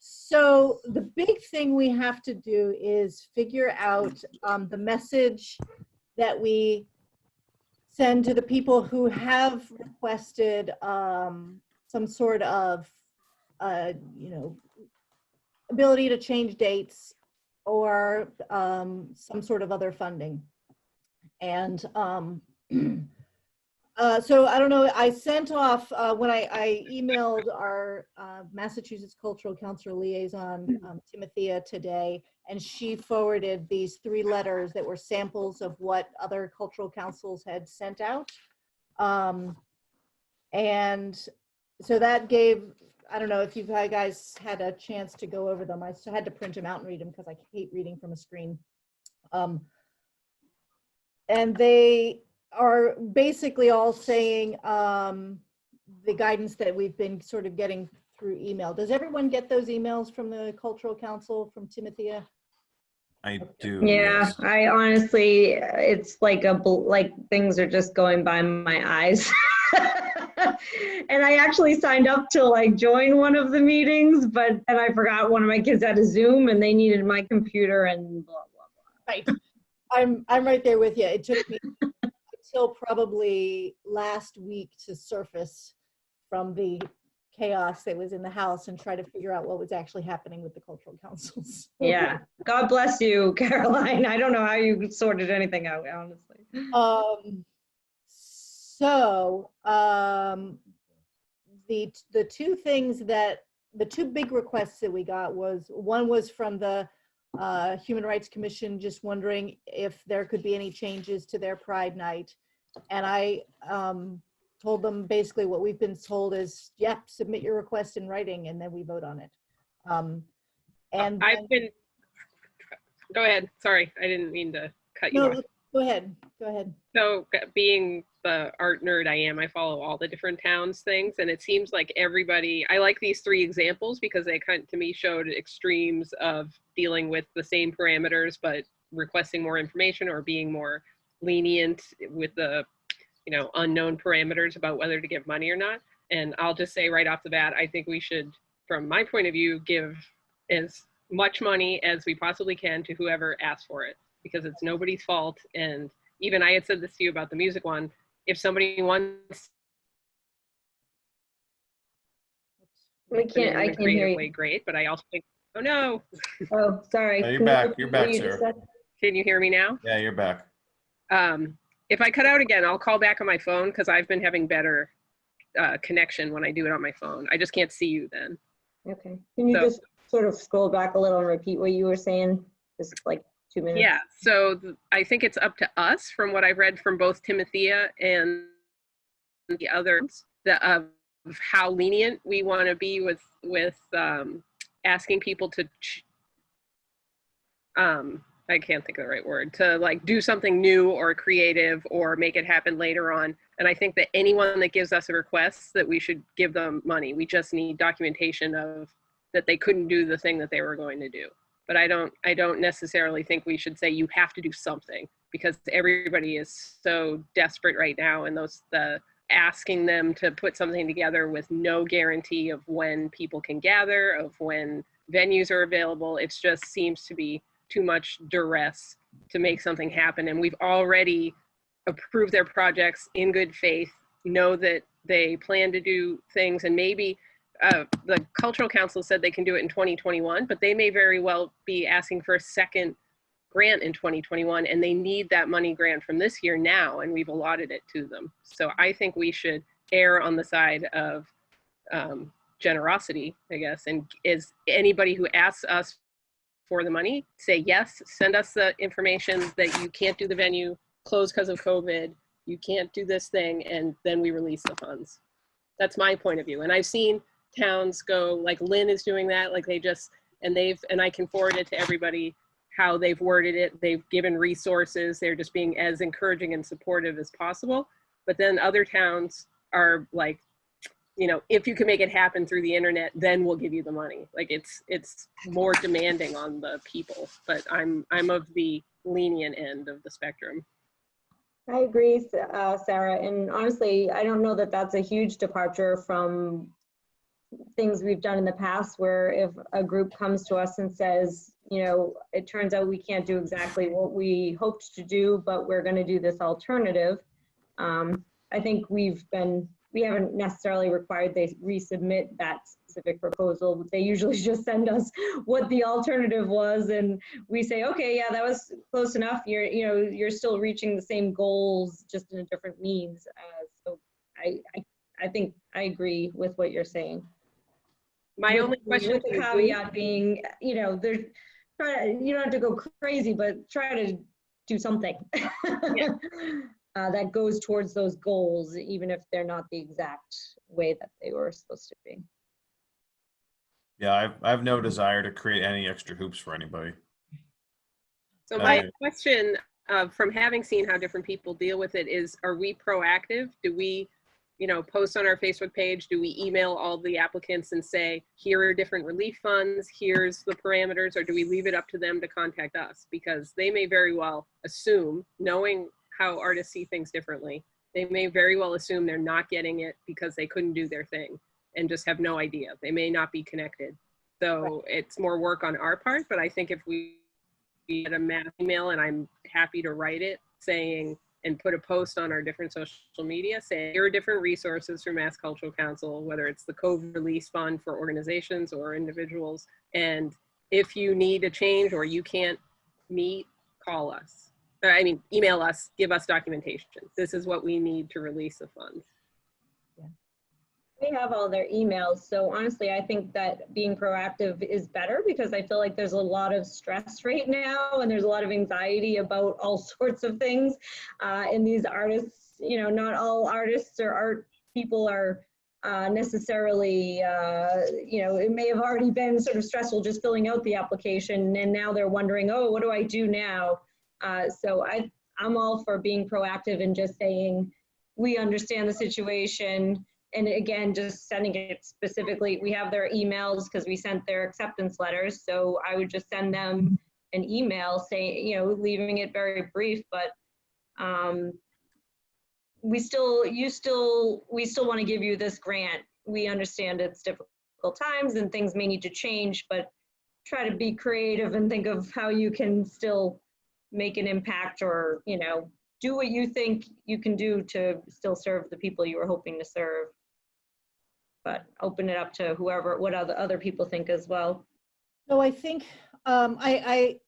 So the big thing we have to do is figure out the message that we send to the people who have requested some sort of, ability to change dates or some sort of other funding. And so I don't know, I sent off, when I emailed our Massachusetts Cultural Council liaison, Timothea, today, and she forwarded these 3 letters that were samples of what other cultural councils had sent out. And so that gave, I don't know if you guys had a chance to go over them. I had to print them out and read them because I hate reading from a screen. And they are basically all saying the guidance that we've been sort of getting through email. Does everyone get those emails from the Cultural Council, from Timothea? I do. Yeah, yes. I honestly, it's like things are just going by my eyes. And I actually signed up to like join one of the meetings, but then I forgot one of my kids had a Zoom and they needed my computer and blah, blah, Right. I'm right there with you. It took me until probably last week to surface from the chaos that was in the house and try to figure out what was actually happening with the cultural councils. Yeah, God bless you, Caroline. I don't know how you sorted anything out, honestly. The 2 things that, the 2 big requests that we got was, one was from the Human Rights Commission, just wondering if there could be any changes to their Pride Night. And I told them basically what we've been told is, yeah, submit your request in writing and then we vote on it. And I've been, go ahead. Sorry, I didn't mean to cut you off. No, go ahead. Go ahead. So being the art nerd I am, I follow all the different towns things, and it seems like everybody, I like these 3 examples because they kind of, to me, showed extremes of dealing with the same parameters, but requesting more information or being more lenient with the, unknown parameters about whether to give money or not. And I'll just say right off the bat, I think we should, from my point of view, give as much money as we possibly can to whoever asks for it, because it's nobody's fault. And even I had said this to you about the music one. If somebody wants, I can't hear you. way, great, but I also think, oh no. Oh, sorry. No, you're back. You're back, Sarah. Can you hear me now? Yeah, you're back. If I cut out again, I'll call back on my phone because I've been having better connection when I do it on my phone. I just can't see you then. Okay. Can you just sort of scroll back a little and repeat what you were saying? Just like 2 minutes. Yeah, so I think it's up to us, from what I've read from both Timothea and the others, of how lenient we want to be with asking people to, I can't think of the right word, to like do something new or creative or make it happen later on. And I think that anyone that gives us a request, that we should give them money. We just need documentation of that they couldn't do the thing that they were going to do. But I don't necessarily think we should say you have to do something, because everybody is so desperate right now, and the asking them to put something together with no guarantee of when people can gather, of when venues are available. It just seems to be too much duress to make something happen. And we've already approved their projects in good faith, know that they plan to do things, and maybe the Cultural Council said they can do it in 2021, but they may very well be asking for a second grant in 2021, and they need that money grant from this year now, and we've allotted it to them. So I think we should err on the side of generosity, I guess, and is anybody who asks us for the money, say yes, send us the information that you can't do the venue, closed because of COVID, you can't do this thing, and then we release the funds. That's my point of view. And I've seen towns go, like Lynn is doing that, like and I can forward it to everybody how they've worded it. They've given resources. They're just being as encouraging and supportive as possible. But then other towns are like, if you can make it happen through the internet, then we'll give you the money. Like it's more demanding on the people, but I'm of the lenient end of the spectrum. I agree, Sarah. And honestly, I don't know that that's a huge departure from things we've done in the past where if a group comes to us and says, you know, it turns out we can't do exactly what we hoped to do, but we're going to do this alternative. I think we haven't necessarily required they resubmit that specific proposal. They usually just send us what the alternative was, and we say, okay, yeah, that was close enough. You're still reaching the same goals, just in a different means. So I think I agree with what you're saying. My only question with the caveat being, you know, you don't have to go crazy, but try to do something. Yeah. That goes towards those goals, even if they're not the exact way that they were supposed to be. Yeah, I've no desire to create any extra hoops for anybody. So my question, from having seen how different people deal with it, is: are we proactive? Do we, you know, post on our Facebook page? Do we email all the applicants and say, here are different relief funds, here's the parameters, or do we leave it up to them to contact us? Because they may very well assume, knowing how artists see things differently, they may very well assume they're not getting it because they couldn't do their thing and just have no idea. They may not be connected. So it's more work on our part, but I think if we get a mass email, and I'm happy to write it, saying, and put a post on our different social media saying, here are different resources from Mass Cultural Council, whether it's the COVID release fund for organizations or individuals. And if you need a change or you can't meet, call us. Email us, give us documentation. This is what we need to release the funds. They have all their emails. So honestly, I think that being proactive is better, because I feel like there's a lot of stress right now and there's a lot of anxiety about all sorts of things. And these artists, you know, not all artists or art people are necessarily, you know, it may have already been sort of stressful just filling out the application, and now they're wondering, oh, what do I do now? So I'm all for being proactive and just saying, we understand the situation. And again, just sending it specifically, we have their emails because we sent their acceptance letters. So I would just send them an email saying, you know, leaving it very brief, but we still want to give you this grant. We understand it's difficult times and things may need to change, but try to be creative and think of how you can still make an impact, or, you know, do what you think you can do to still serve the people you were hoping to serve. But open it up to whoever, what other people think as well. So I think I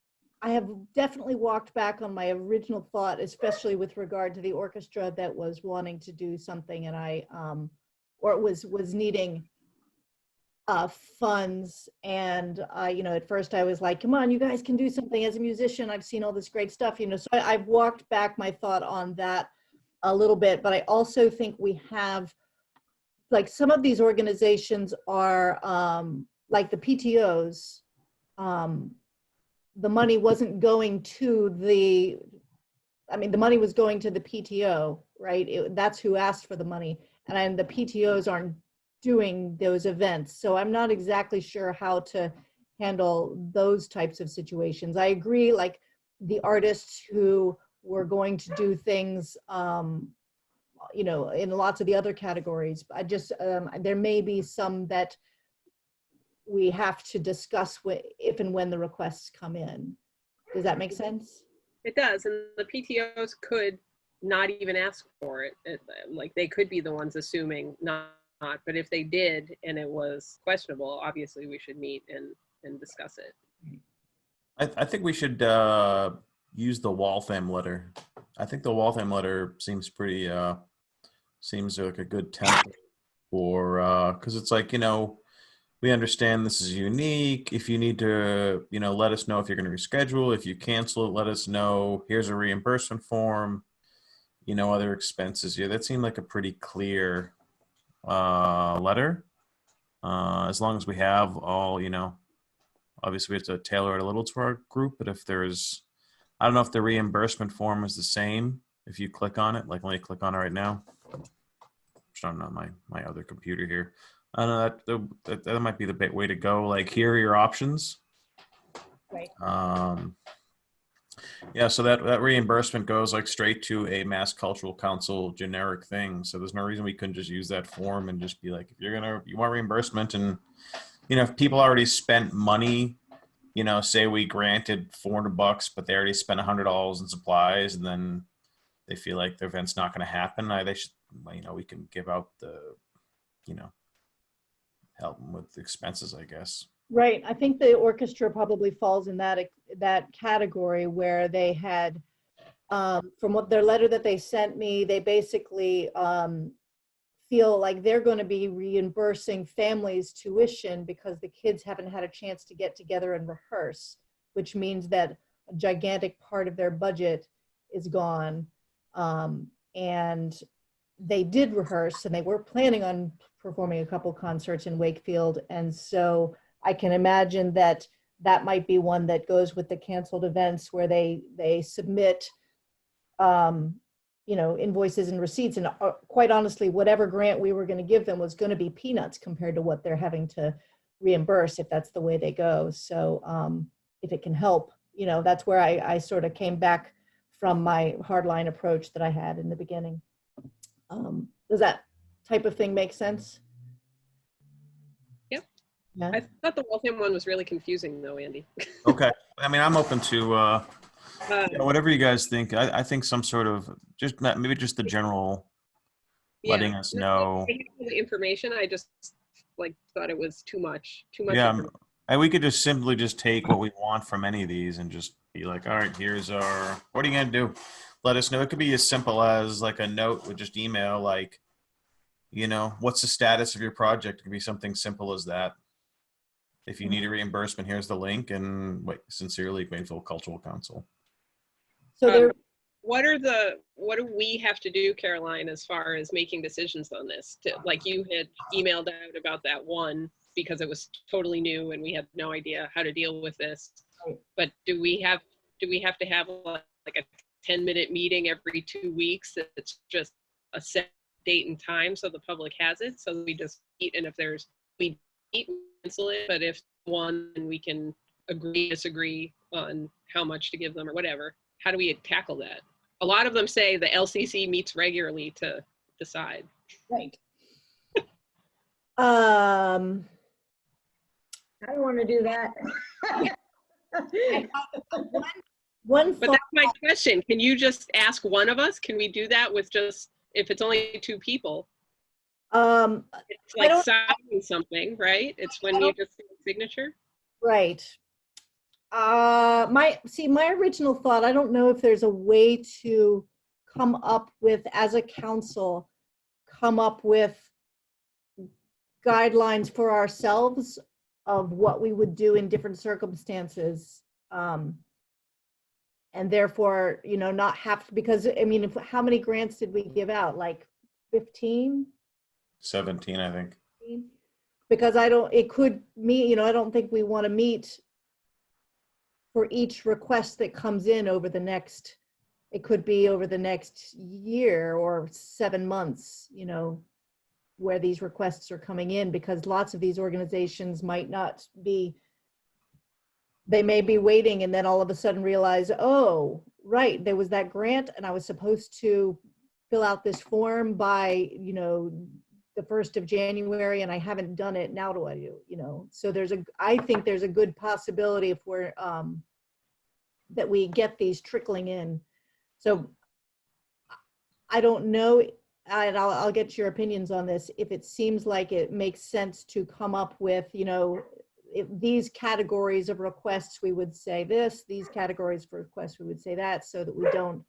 have definitely walked back on my original thought, especially with regard to the orchestra that was wanting to do something, and or was needing funds. And you know, at first I was like, come on, you guys can do something. As a musician, I've seen all this great stuff, you know. So I've walked back my thought on that a little bit, but I also think we have, like, some of these organizations are like the PTOs, the money wasn't going to the money was going to the PTO, right? That's who asked for the money, and the PTOs aren't doing those events. So I'm not exactly sure how to handle those types of situations. I agree, like the artists who were going to do things, you know, in lots of the other categories. I just, there may be some that we have to discuss if and when the requests come in. Does that make sense? It does, and the PTOs could not even ask for it. Like, they could be the ones assuming not, but if they did and it was questionable, obviously we should meet and discuss it. I think we should use the Waltham letter. I think the Waltham letter seems pretty, seems like a good template for, because it's like, you know, we understand this is unique. If you need to, you know, let us know if you're going to reschedule. If you cancel it, let us know. Here's a reimbursement form, you know, other expenses. Yeah, that seemed like a pretty clear letter. As long as we have all, you know, obviously we have to tailor it a little to our group, but if there's, I don't know if the reimbursement form is the same if you click on it. Like, let me click on it right now. I'm on my other computer here. I don't know, that might be the way to go. Like, here are your options. Right. Yeah, so that reimbursement goes like straight to a Mass Cultural Council generic thing. So there's no reason we couldn't just use that form and just be like, if you want reimbursement, and if people already spent money, say we granted $400, but they already spent $100 in supplies, and then they feel like the event's not going to happen, they should, we can give out the, help them with expenses, I guess. Right. I think the orchestra probably falls in that category where they had, from what their letter that they sent me, they basically feel like they're going to be reimbursing families' tuition because the kids haven't had a chance to get together and rehearse, which means that a gigantic part of their budget is gone. And they did rehearse, and they were planning on performing a couple concerts in Wakefield. And so I can imagine that might be one that goes with the canceled events, where they submit, invoices and receipts. And quite honestly, whatever grant we were going to give them was going to be peanuts compared to what they're having to reimburse if that's the way they go. So if it can help, that's where I sort of came back from my hardline approach that I had in the beginning. Does that type of thing make sense? Yep. Yeah. I thought the Waltham one was really confusing though, Andy. Okay. I mean, I'm open to whatever you guys think. I think some sort of maybe just the general letting us know. I have the information. I just thought it was too much. Yeah. And we could just simply take what we want from any of these and just be like, all right, here's our, what are you going to do? Let us know. It could be as simple as like a note with just email, like, what's the status of your project? It could be something simple as that. If you need a reimbursement, here's the link, and sincerely, Wakefield Cultural Council. So what do we have to do, Caroline, as far as making decisions on this? Like you had emailed out about that one because it was totally new and we had no idea how to deal with this. But do we have to have like a 10-minute meeting every 2 weeks? It's just a set date and time so the public has it. So we just meet, and if we meet, cancel it. But if one, we can disagree on how much to give them or whatever. How do we tackle that? A lot of them say the LCC meets regularly to decide. Right. I don't want to do that. One But that's my question. Can you just ask one of us? Can we do that with just, if it's only 2 people? It's like signing something, right? It's when you just see a signature. Right. My original thought, I don't know if there's a way to come up with, as a council, guidelines for ourselves of what we would do in different circumstances. And therefore, not have to, because I mean, how many grants did we give out? Like 15? 17, I think. Because I don't think we want to meet for each request that comes in over the next, it could be over the next year or 7 months, where these requests are coming in, because lots of these organizations might not be, they may be waiting and then all of a sudden realize, oh, right, there was that grant and I was supposed to fill out this form by, the 1st of January and I haven't done it. Now what do I do? So I think there's a good possibility if we're, that we get these trickling in. So I don't know, and I'll get your opinions on this, if it seems like it makes sense to come up with, if these categories of requests, we would say this, these categories for requests, we would say that, so that we don't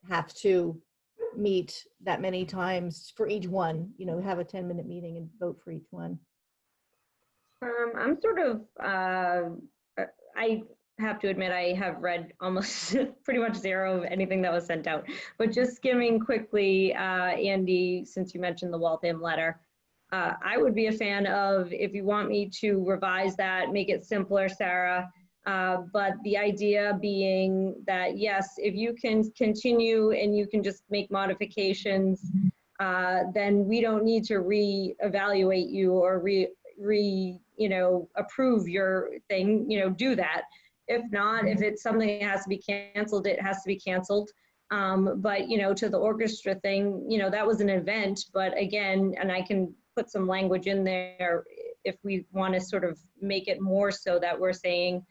have to meet that many times for each one, have a 10-minute meeting and vote for each one. I'm sort of, I have to admit, I have read almost pretty much zero of anything that was sent out, but just skimming quickly, Andy, since you mentioned the Waltham letter, I would be a fan of, if you want me to revise that, make it simpler, Sarah, but the idea being that, yes, if you can continue and you can just make modifications, then we don't need to re-evaluate you or approve your thing, do that. If not, if it's something that has to be canceled, it has to be canceled. But, you know, to the orchestra thing, you know, that was an event, but again, and I can put some language in there if we want to sort of make it more so that we're saying,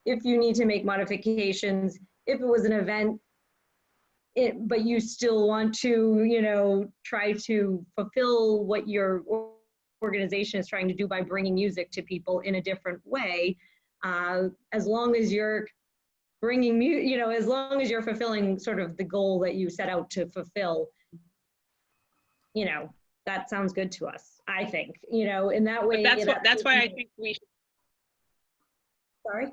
if you need to make modifications, if it was an event, but you still want to, you know, try to fulfill what your organization is trying to do by bringing music to people in a different way, as long as you're bringing, you know, as long as you're fulfilling sort of the goal that you set out to fulfill, you know, that sounds good to us, I think, you know, in that way. But that's why I think we should. Sorry?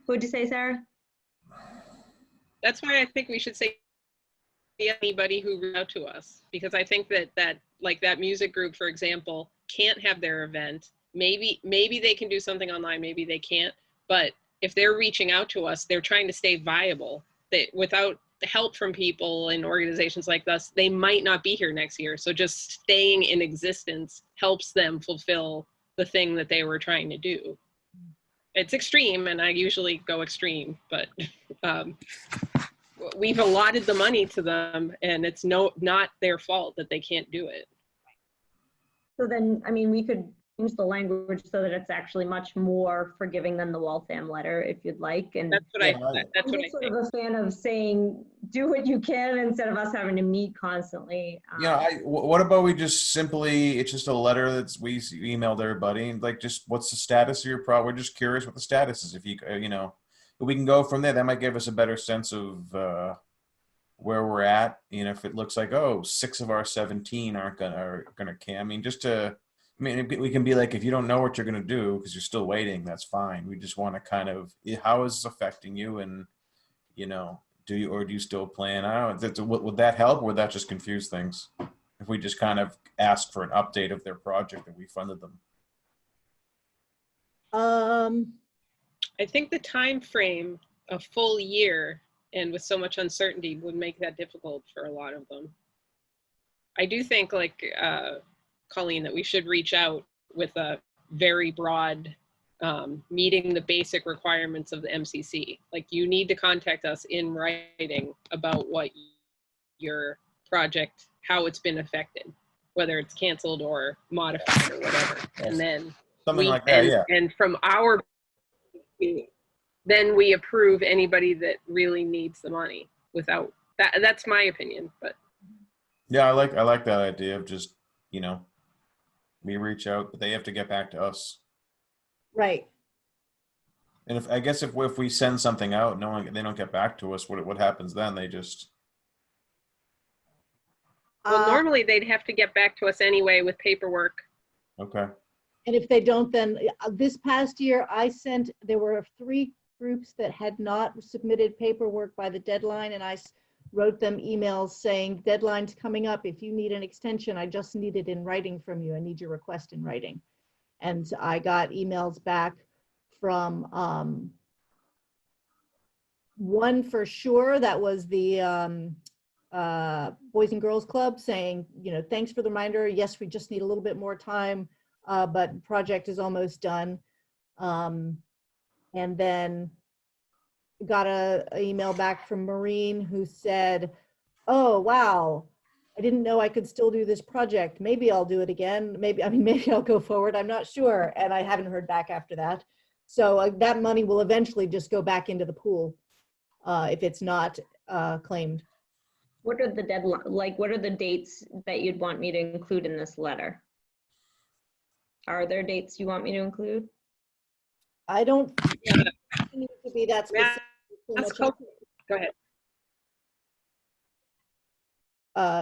What'd you say, Sarah? That's why I think we should say anybody who reached out to us, because I think that like that music group, for example, can't have their event. Maybe they can do something online, maybe they can't. But if they're reaching out to us, they're trying to stay viable. That without the help from people and organizations like us, they might not be here next year. So just staying in existence helps them fulfill the thing that they were trying to do. It's extreme, and I usually go extreme, but we've allotted the money to them, and it's not their fault that they can't do it. So then, I mean, we could change the language so that it's actually much more forgiving than the Waltham letter, if you'd like. And That's what Yeah, that's what I sort think. of a fan of saying, do what you can instead of us having to meet constantly. Yeah, what about we just simply, it's just a letter that's we emailed everybody, and like, just what's the status of your we're just curious what the status is. If you know, if we can go from there, that might give us a better sense of where we're at. You know, if it looks like, oh, 6 of our 17 are gonna can. I mean, just to, I mean, we can be like, if you don't know what you're gonna do because you're still waiting, that's fine. We just want to kind of, how is this affecting you, and you know, do you still plan? I don't know. Would that help, or would that just confuse things? If we just kind of ask for an update of their project that we funded them. I think the time frame, a full year, and with so much uncertainty, would make that difficult for a lot of them. I do think, like Colleen, that we should reach out with a very broad, meeting the basic requirements of the MCC. Like, you need to contact us in writing about what your project, how it's been affected, whether it's canceled or modified or whatever. And then Something like that, yeah. And from our, then we approve anybody that really needs the money. Without that, that's my opinion. But Yeah, I like that idea of just, you know, we reach out, but they have to get back to us. Right. And if I guess if we send something out, knowing they don't get back to us, what happens then? They just, well, normally they'd have to get back to us anyway with paperwork. okay. And if they don't, then this past year, there were 3 groups that had not submitted paperwork by the deadline, and I wrote them emails saying, deadline's coming up. If you need an extension, I just need it in writing from you. I need your request in writing. And I got emails back from one for sure, that was the Boys and Girls Club, saying, you know, thanks for the reminder. Yes, we just need a little bit more time, but project is almost done. And then got a email back from Maureen who said, oh, wow, I didn't know I could still do this project. Maybe I'll do it again. Maybe I'll go forward. I'm not sure. And I haven't heard back after that. So that money will eventually just go back into the pool if it's not claimed. What are the deadline, like, what are the dates that you'd want me to include in this letter? Are there dates you want me to include? I don't think it needs to be that specific. Go ahead.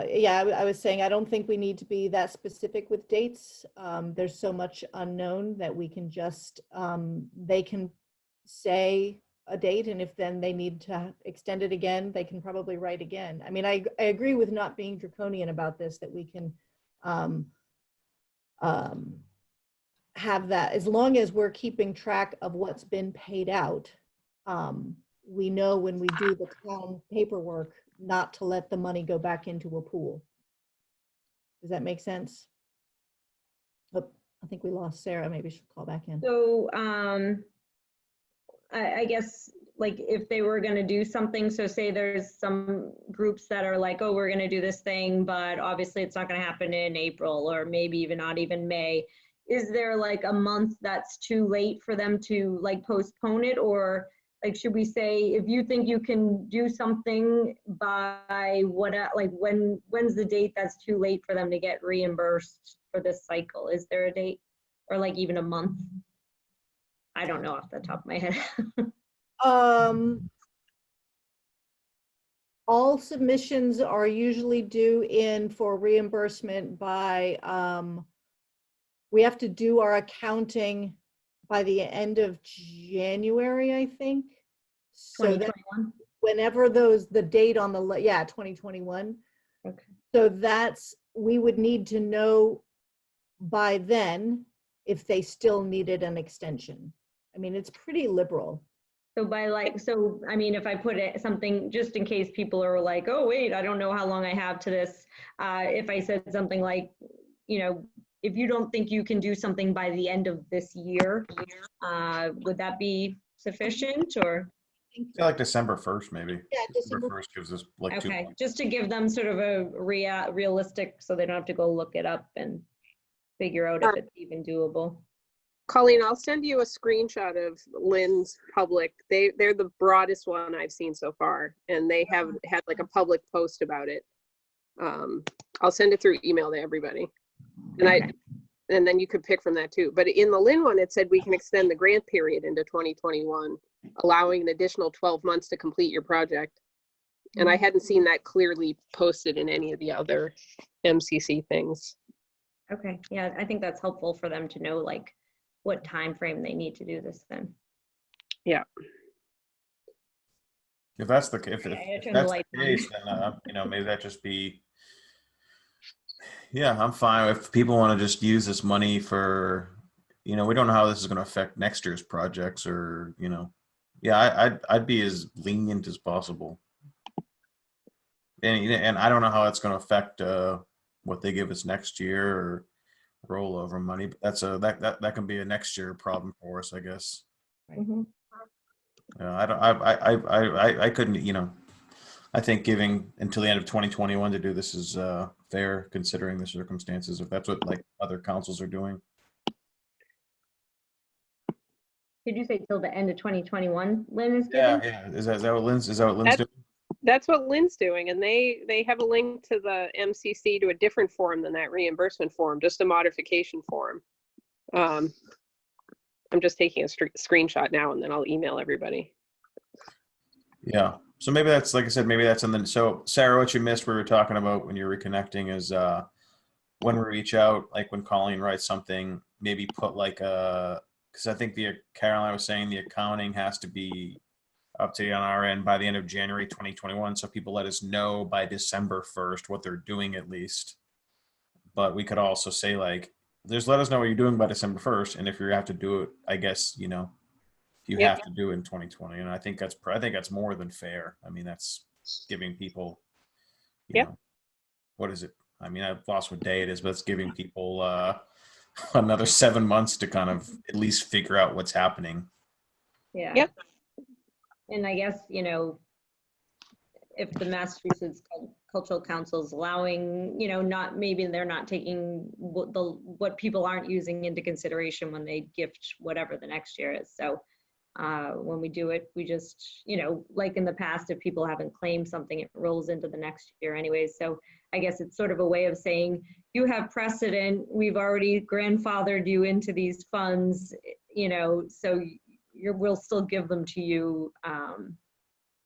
Yeah, I was saying, I don't think we need to be that specific with dates. There's so much unknown that we can just, they can say a date, and if then they need to extend it again, they can probably write again. I mean, I agree with not being draconian about this, that we can have that, as long as we're keeping track of what's been paid out. We know when we do the town paperwork not to let the money go back into a pool. Does that make sense? Oh, I think we lost Sarah. Maybe she'll call back in. So I guess, like, if they were going to do something, so say there's some groups that are like, oh, we're going to do this thing, but obviously it's not going to happen in April, or maybe even not even May. Is there like a month that's too late for them to like postpone it? Or like, should we say, if you think you can do something by what, like when's the date that's too late for them to get reimbursed for this cycle? Is there a date, or like even a month? I don't know off the top of my head. All submissions are usually due in for reimbursement by, we have to do our accounting by the end of January, I think. So that 2021? whenever the date on the, 2021. Okay. So we would need to know by then if they still needed an extension. I mean, it's pretty liberal. So I mean, if I put it something, just in case people are like, oh, wait, I don't know how long I have to this. If I said something like, if you don't think you can do something by the end of this year, would that be sufficient, or? Yeah, like December 1st, maybe. Yeah, December 1st gives us like 2 Okay, months. just to give them sort of a realistic, so they don't have to go look it up and figure out if it's even doable. Colleen, I'll send you a screenshot of Lynn's public. They're the broadest one I've seen so far, and they have had like a public post about it. I'll send it through email to everybody, and then you could pick from that too. But in the Lynn one, it said we can extend the grant period into 2021, allowing an additional 12 months to complete your project. And I hadn't seen that clearly posted in any of the other MCC things. Okay, yeah, I think that's helpful for them to know like what time frame they need to do this then. Yeah. If that's the if Okay, that's the case, then maybe that just be. Yeah, I'm fine if people want to just use this money for, we don't know how this is going to affect next year's projects, or yeah, I'd be as lenient as possible. And I don't know how it's going to affect what they give us next year or rollover money, but that can be a next year problem for us, I guess. Mhm. I couldn't, I think giving until the end of 2021 to do this is fair, considering the circumstances, if that's what like other councils are doing. Did you say till the end of 2021, Lynn is giving? Yeah. Is that what Lynn's doing? That's what Lynn's doing, and they have a link to the MCC to a different form than that reimbursement form, just a modification form. I'm just taking a screenshot now, and then I'll email everybody. Yeah. So maybe that's, like I said, maybe that's something. So Sarah, what you missed, we were talking about when you're reconnecting, is when we reach out, like when Colleen writes something, maybe put like because I think Caroline was saying the accounting has to be up to on our end by the end of January 2021. So people let us know by December 1st what they're doing at least. But we could also say like, just let us know what you're doing by December 1st. And if you have to do it, I guess, you have to do it in 2020. And I think that's more than fair. I mean, that's giving people, what is it? I mean, I've lost what day it is, but it's giving people another 7 months to kind of at least figure out what's happening. Yeah. Yep. And I guess, if the Massachusetts Cultural Council is allowing, maybe they're not taking what people aren't using into consideration when they gift whatever the next year is. So when we do it, we just, like in the past, if people haven't claimed something, it rolls into the next year anyways. So I guess it's sort of a way of saying, you have precedent, we've already grandfathered you into these funds, so we'll still give them to you.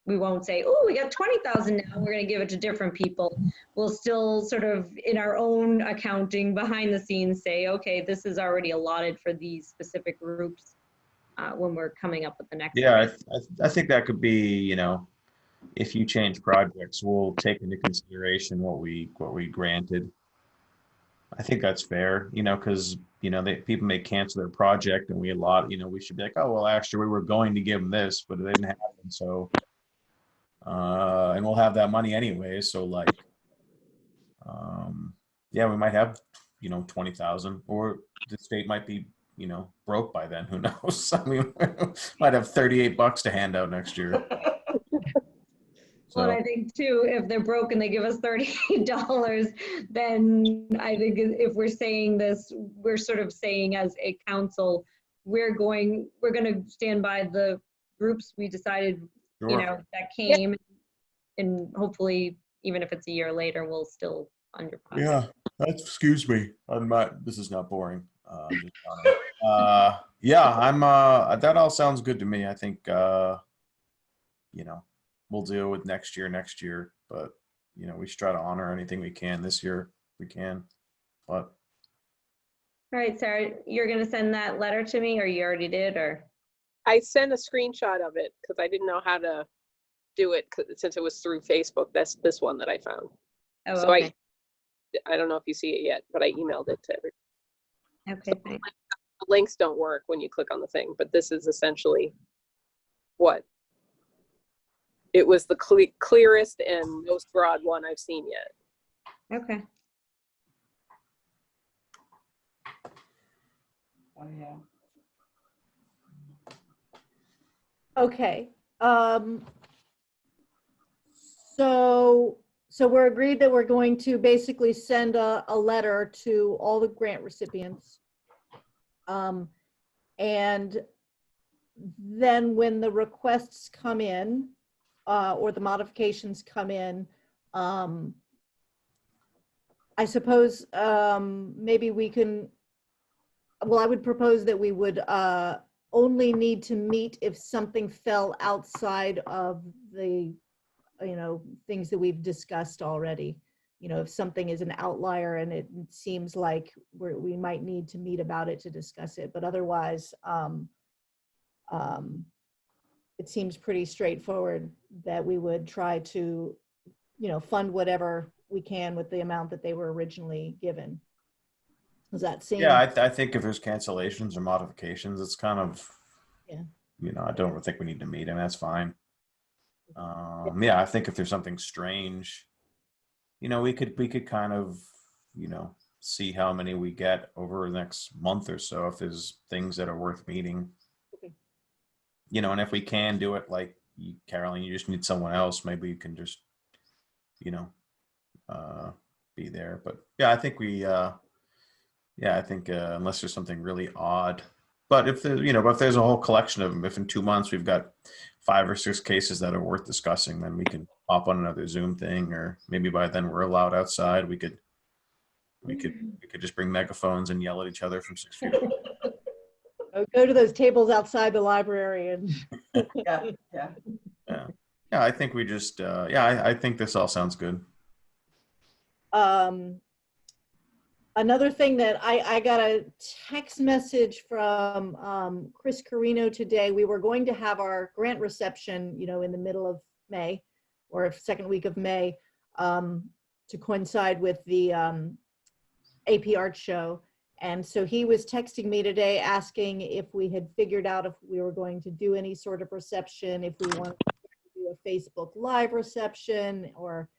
We won't say, oh, we got 20,000 now, we're going to give it to different people. We'll still sort of in our own accounting behind the scenes say, okay, this is already allotted for these specific groups when we're coming up with the next. Yeah, I think that could be, if you change projects, we'll take into consideration what we granted. I think that's fair, because people may cancel their project, and we should be like, oh well, actually we were going to give them this, but it didn't happen. So, and we'll have that money anyway. So like, yeah, we might have 20,000, or the state might be you know, broke by then. Who knows? I mean, might have $38 to hand out next year. Well, So I think too, if they're broke and they give us $38, then I think if we're saying this, we're sort of saying as a council, we're going to stand by the groups we decided, you sure. know, that came, and hopefully, even if it's a year later, we'll still fund your project. Yeah, that's, excuse me. I'm not, this is not boring. I'm just yeah, I'm, that all sounds good to me. I think, you know, we'll deal with next year, but, you know, we should try to honor anything we can this year. We can, but All right, Sarah, you're gonna send that letter to me, or you already did, or? I sent a screenshot of it because I didn't know how to do it since it was through Facebook. That's this one that I found. Oh, So okay. I don't know if you see it yet, but I emailed it to everyone. Okay, thanks. The links don't work when you click on the thing, but this is essentially what it was, the clearest and most broad one I've seen yet. Okay. Oh, yeah. Okay. So we're agreed that we're going to basically send a letter to all the grant recipients. And then when the requests come in, or the modifications come in, I suppose maybe we can, well, I would propose that we would only need to meet if something fell outside of the, you know, things that we've discussed already. You know, if something is an outlier and it seems like we might need to meet about it to discuss it, but otherwise, it seems pretty straightforward that we would try to, you know, fund whatever we can with the amount that they were originally given. Does that seem? yeah, I think if there's cancellations or modifications, it's kind of, Yeah. you know, I don't think we need to meet him. That's fine. Yeah, I think if there's something strange, you know, we could kind of, you know, see how many we get over the next month or so, if there's things that are worth meeting. Okay. You know, and if we can do it like you, Carolyn, you just need someone else, maybe you can just, you know, be there. But yeah, I think we, yeah, I think unless there's something really odd, but if there, you know, but if there's a whole collection of them, if in 2 months we've got 5 or 6 cases that are worth discussing, then we can hop on another Zoom thing, or maybe by then we're allowed outside. We could just bring megaphones and yell at each other from 6 feet away. Go to those tables outside the library and. Yeah, yeah. Yeah, I think we just, yeah, I think this all sounds good. Another thing that I got a text message from Chris Carino today. We were going to have our grant reception, you know, in the middle of May or second week of May, to coincide with the AP Art Show. And so he was texting me today asking if we had figured out if we were going to do any sort of reception, if we wanted to do a Facebook Live reception or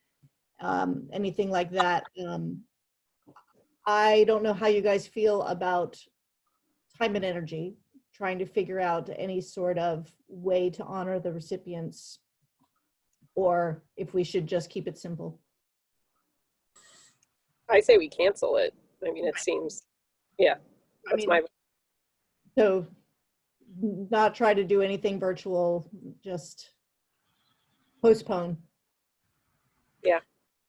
anything like that. I don't know how you guys feel about time and energy, trying to figure out any sort of way to honor the recipients, or if we should just keep it simple. I say we cancel it. I mean, it seems, yeah, that's my. So not try to do anything virtual, just postpone. Yeah.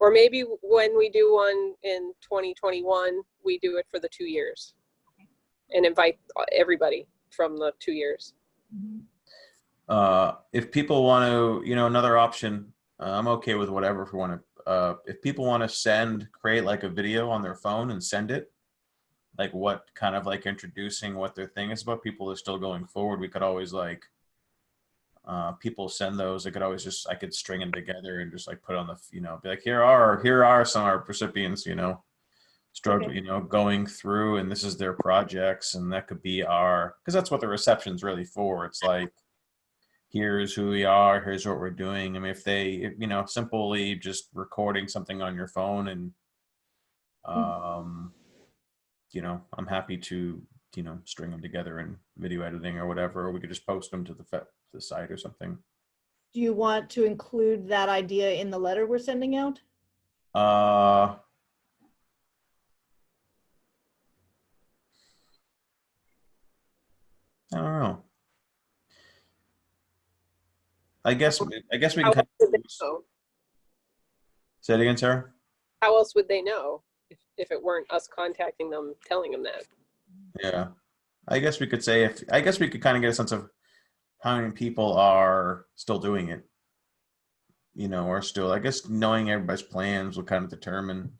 Or maybe when we do one in 2021, we do it for the 2 years and invite everybody from the 2 years. If people want to, you know, another option, I'm okay with whatever. If we want to, if people want to create like a video on their phone and send it, like what kind of like introducing what their thing is about, people are still going forward. We could always like, people send those. I could always just, I could string them together and just like put on the, you know, be like, here are some of our recipients, you know, struggle, you know, going through, and this is their projects, and that could be because that's what the reception's really for. It's like, here's who we are, here's what we're doing. I mean, if you know, simply just recording something on your phone and, you know, I'm happy to string them together in video editing or whatever, or we could just post them to the site or something. Do you want to include that idea in the letter we're sending out? I don't know. I guess we can How kind else would they of know? say it again, Sarah. How else would they know if it weren't us contacting them, telling them that? Yeah, I guess we could say I guess we could kind of get a sense of how many people are still doing it. Or still, I guess knowing everybody's plans will kind of determine.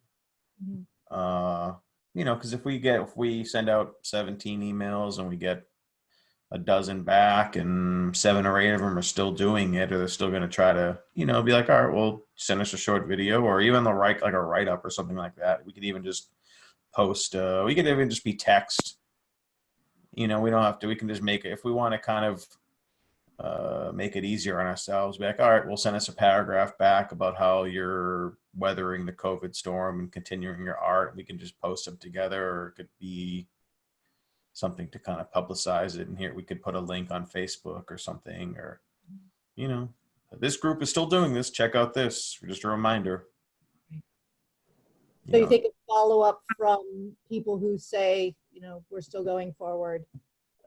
Mhm. Because if we send out 17 emails and we get a dozen back and 7 or 8 of them are still doing it, or they're still going to try to, be like, all right, well, send us a short video, or even they'll write like a write-up or something like that. We could even just post, we could even just be text. We don't have to, we can just make it, if we want to kind of make it easier on ourselves, be like, all right, we'll send us a paragraph back about how you're weathering the COVID storm and continuing your art. We can just post them together, or it could be something to kind of publicize it. And here we could put a link on Facebook or something, or, this group is still doing this. Check out this. Just a reminder. So you think a follow-up from people who say, we're still going forward,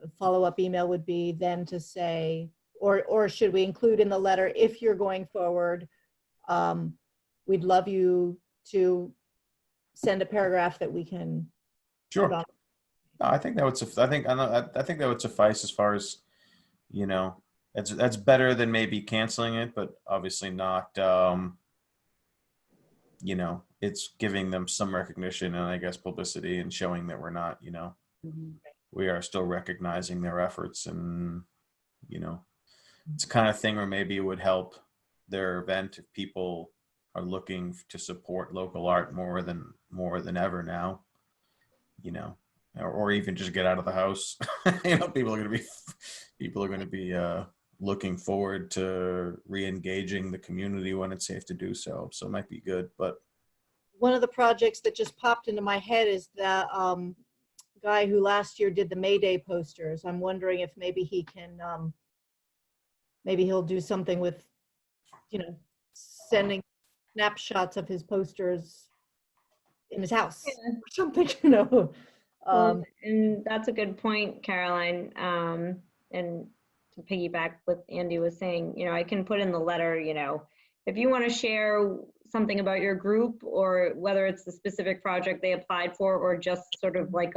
a follow-up email would be then to say, or should we include in the letter, if you're going forward, we'd love you to send a paragraph that we can. Sure. put on. I think that would. I think that would suffice as far as, that's better than maybe canceling it, but obviously not. It's giving them some recognition and I guess publicity and showing that we're not. We are still recognizing their efforts, and it's the kind of thing where maybe it would help their event if people are looking to support local art more than ever now. Or even just get out of the house. People are going to be looking forward to re-engaging the community when it's safe to do so. So it might be good. But One of the projects that just popped into my head is the guy who last year did the May Day posters. I'm wondering if maybe he can, maybe he'll do something with, sending snapshots of his posters in his house or something, And that's a good point, Caroline. And to piggyback what Andy was saying, I can put in the letter, if you want to share something about your group, or whether it's the specific project they applied for, or just sort of like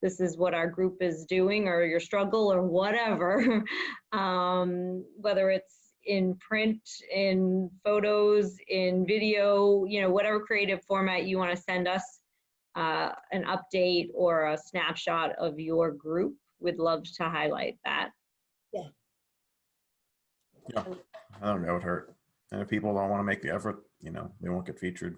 this is what our group is doing, or your struggle, or whatever, whether it's in print, in photos, in video, whatever creative format you want to send us, an update or a snapshot of your group. We'd love to highlight that. yeah, I don't know, it would hurt. And if people don't want to make the effort, they won't get featured.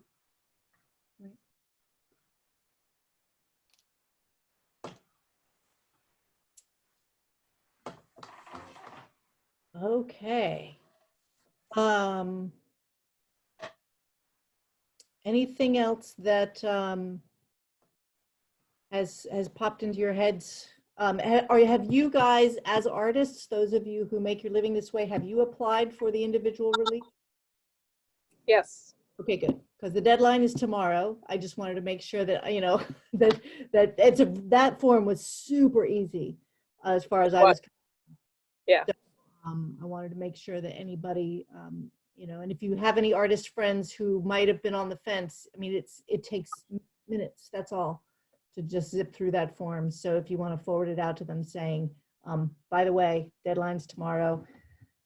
Okay. Anything else that has popped into your heads? Have you guys, as artists, those of you who make your living this way, have you applied for the individual relief? Yes. Okay, good. Because the deadline is tomorrow. I just wanted to make sure that, that form was super easy as far as I was. Yeah. I wanted to make sure that anybody, and if you have any artist friends who might have been on the fence, it takes minutes, that's all, to just zip through that form. So if you want to forward it out to them saying, by the way, deadline's tomorrow.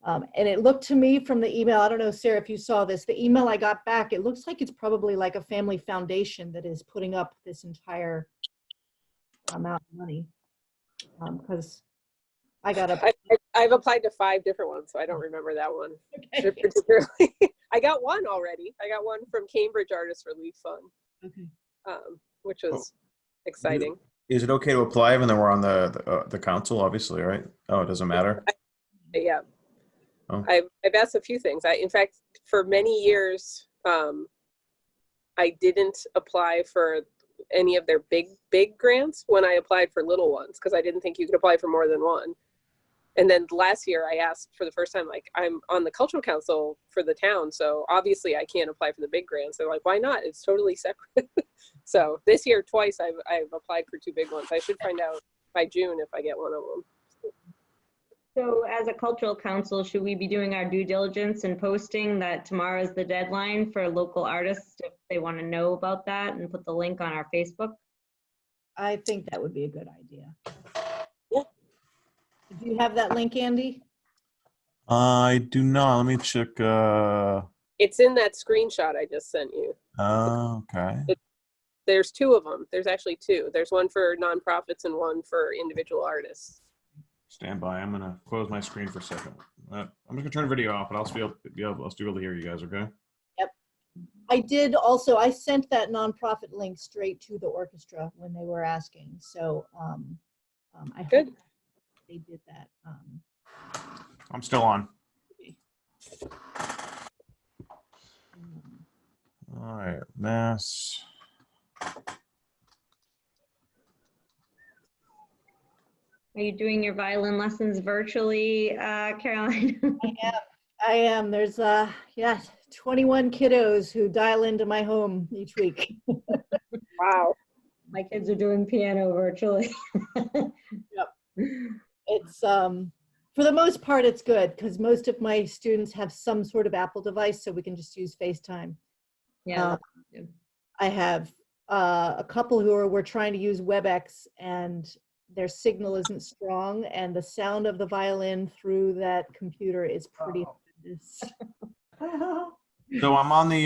And it looked to me from the email, I don't know, Sarah, if you saw this, the email I got back, it looks like it's probably like a family foundation that is putting up this entire amount of money. Because I got a... I've applied to 5 different ones, so I don't remember that one. Okay. Particularly. I got one already. I got one from Cambridge Artist Relief Fund, Okay. which was exciting. Is it okay to apply when we're on the council, obviously, right? Oh, it doesn't matter? Yeah. Oh. I've asked a few things. In fact, for many years, I didn't apply for any of their big grants when I applied for little ones, because I didn't think you could apply for more than one. And then last year I asked for the first time, like, I'm on the cultural council for the town, so obviously I can't apply for the big grants. They're like, why not? It's totally separate. So this year twice I've applied for 2 big ones. I should find out by June if I get one of them. So as a cultural council, should we be doing our due diligence and posting that tomorrow is the deadline for local artists if they want to know about that, and put the link on our Facebook? I think that would be a good idea. Yeah. Do you have that link, Andy? I do not. Let me check. It's in that screenshot I just sent you. Okay. There's 2 of them. There's actually 2. There's one for nonprofits and one for individual artists. Stand by. I'm gonna close my screen for a second. I'm just gonna turn the video off, but I'll still be able to hear you guys. Okay. I did also, I sent that nonprofit link straight to the orchestra when they were asking. So I Good. hope they did that. I'm still on. All right, Mass. Are you doing your violin lessons virtually, Caroline? I am. There's 21 kiddos who dial into my home each week. Wow. My kids are doing piano virtually. It's for the most part it's good because most of my students have some sort of Apple device, so we can just use FaceTime. Yeah. I have a couple who were trying to use WebEx and their signal isn't strong, and the sound of the violin through that computer is pretty horrendous. So I'm on the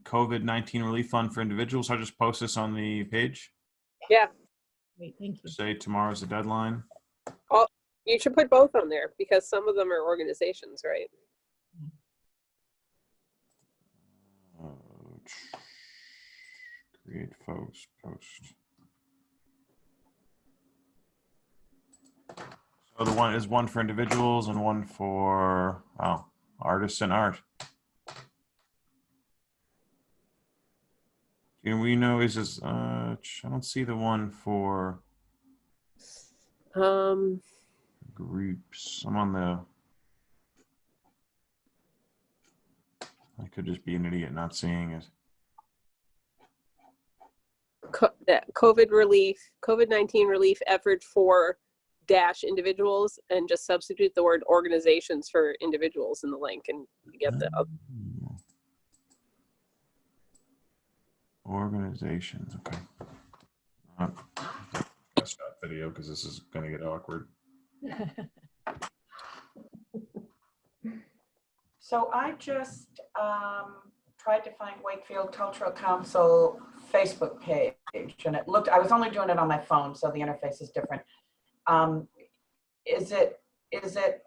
COVID-19 relief fund for individuals. I just post this on the page. Yeah. Great, thank you. Say tomorrow's the deadline. You should put both on there because some of them are organizations, right? Create post. So the one is one for individuals and one for artists and art. Do we know is this? I don't see the one for groups. I'm on the. I could just be an idiot not seeing it. COVID-19 relief effort for individuals, and just substitute the word organizations for individuals in the link, and you get the other. Organizations. Okay. Stop video because this is going to get awkward. So I just tried to find Wakefield Cultural Council Facebook page, and it looked, I was only doing it on my phone, so the interface is different. Is it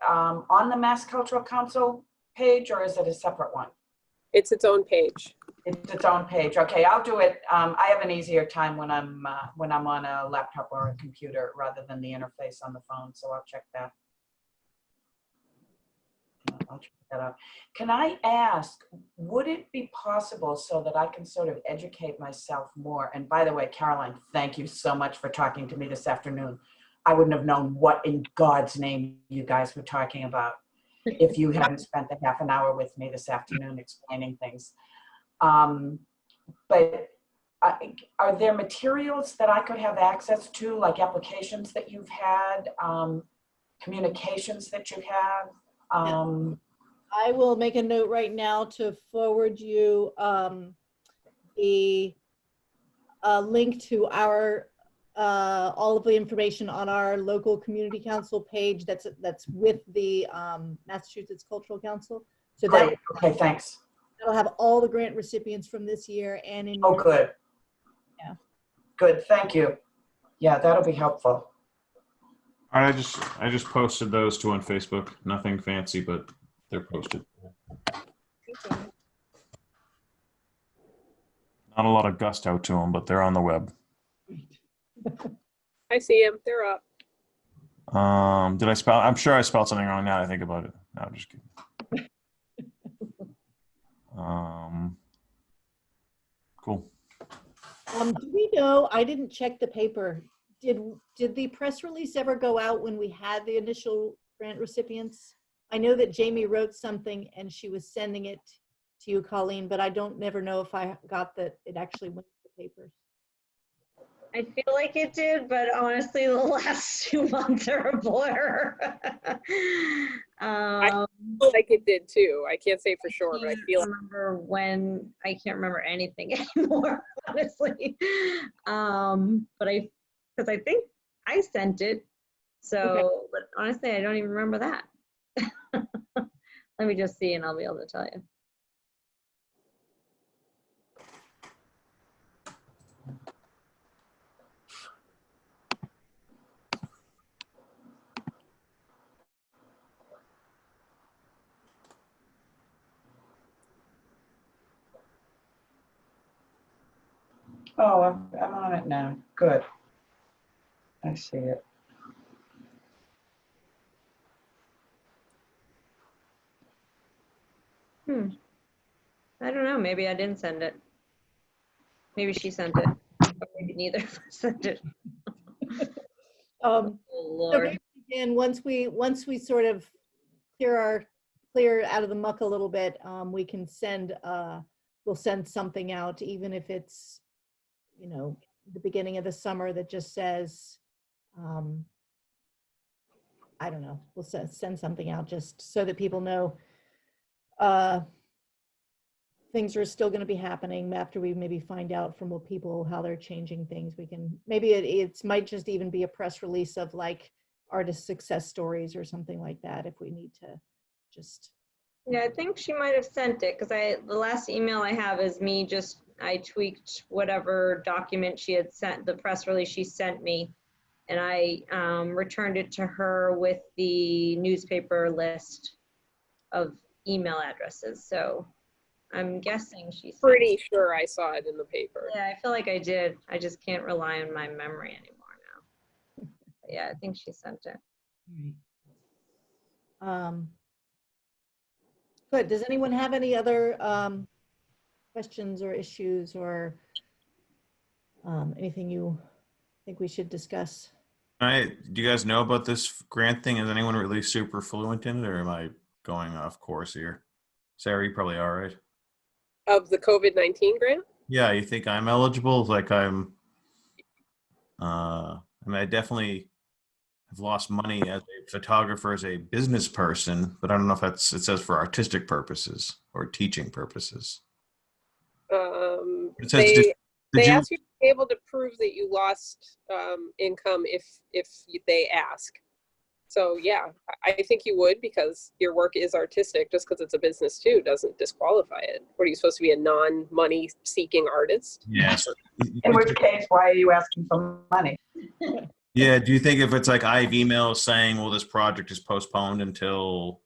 on the Mass Cultural Council page, or is it a separate one? It's its own page. It's its own page. Okay, I'll do it. I have an easier time when I'm on a laptop or a computer rather than the interface on the phone, so I'll check that. I'll check that out. Can I ask, would it be possible so that I can sort of educate myself more? And by the way, Caroline, thank you so much for talking to me this afternoon. I wouldn't have known what in God's name you guys were talking about if you hadn't spent the half an hour with me this afternoon explaining things. But are there materials that I could have access to, like applications that you've had, communications that you have? I will make a note right now to forward you the link to our all of the information on our local community council page that's with the Massachusetts Cultural Council. So Great. Okay, thanks. that'll have all the grant recipients from this year and in Oh, your- good. Yeah. Good, thank you. Yeah, that'll be helpful. All right, I just posted those two on Facebook. Nothing fancy, but they're posted. Not a lot of gusto to them, but they're on the web. I see them. They're up. Did I spell? I'm sure I spelled something wrong now that I think about it. No, I'm just kidding. Cool. Do we know, I didn't check the paper. Did the press release ever go out when we had the initial grant recipients? I know that Jamie wrote something and she was sending it to you, Colleen, but I don't never know if I got that it actually went to the paper. I feel like it did, but honestly, the last 2 months are a blur. I feel like it did too. I can't say for sure, but I feel I can't remember anything anymore, honestly. Because I think I sent it. So, Okay. but honestly, I don't even remember that. Let me just see and I'll be able to tell you. Oh, I'm on it now. Good. I see it. I don't know. Maybe I didn't send it. Maybe she sent it. Or maybe neither of us sent it. Oh, So Lord. again, once we sort of clear out of the muck a little bit, we can send we'll send something out, even if it's, you know, the beginning of the summer, that just says, I don't know, we'll send something out just so that people know things are still going to be happening after we maybe find out from what people, how they're changing things. We can, maybe it might just even be a press release of like artist success stories or something like that, if we need to just. Yeah, I think she might have sent it because the last email I have is me I tweaked whatever document she had sent, the press release she sent me, and I returned it to her with the newspaper list of email addresses. So I'm guessing she sent pretty it. sure I saw it in the paper. Yeah, I feel like I did. I just can't rely on my memory anymore now. But yeah, I think she sent it. Good. Does anyone have any other questions or issues or anything you think we should discuss? Do you guys know about this grant thing? Is anyone really super fluent in it, or am I going off course here? Sarah, you probably are, right? Of the COVID-19 grant? Yeah, you think I'm eligible? Like I mean, I definitely have lost money as a photographer, as a business person, but I don't know if it says for artistic purposes or teaching purposes. It says They did you, ask you to be able to prove that you lost income if they ask. So yeah, I think you would, because your work is artistic. Just because it's a business too doesn't disqualify it. What, are you supposed to be a non-money seeking artist? yes. In which case, why are you asking for money? Yeah, do you think if it's like I have emails saying, well, this project is postponed until,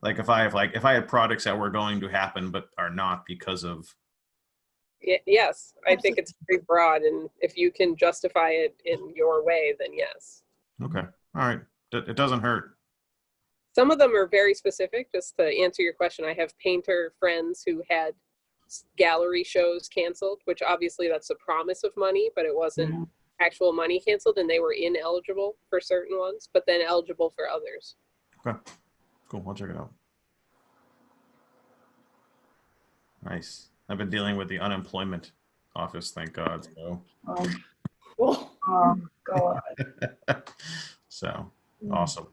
like if I had products that were going to happen but are not because of. Yes, I think it's pretty broad, and if you can justify it in your way, then yes. Okay, all right, it doesn't hurt. Some of them are very specific. Just to answer your question, I have painter friends who had gallery shows canceled, which obviously that's a promise of money, but it wasn't actual money canceled, and they were ineligible for certain ones, but then eligible for others. Okay, cool, I'll check it out. Nice. I've been dealing with the unemployment office, thank God. So, Oh, God. So awesome.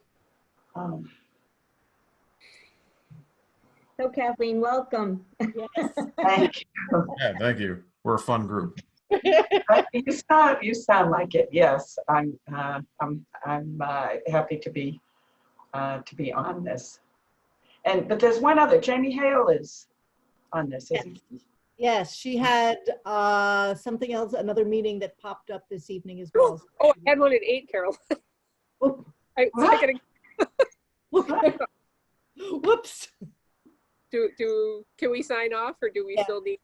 So Kathleen, welcome. Yes. Thank you. Yeah, thank you. We're a fun group. You sound like it. Yes, I'm happy to be on this. But there's one other. Jamie Hale is on this, isn't he? Yes, she had something else, another meeting that popped up this evening as well. Oh, I had one at 8, Carol. Oh. Whoops. Can we sign off, or do we still need?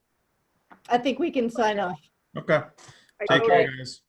I think we can sign off. Okay. Take care, guys.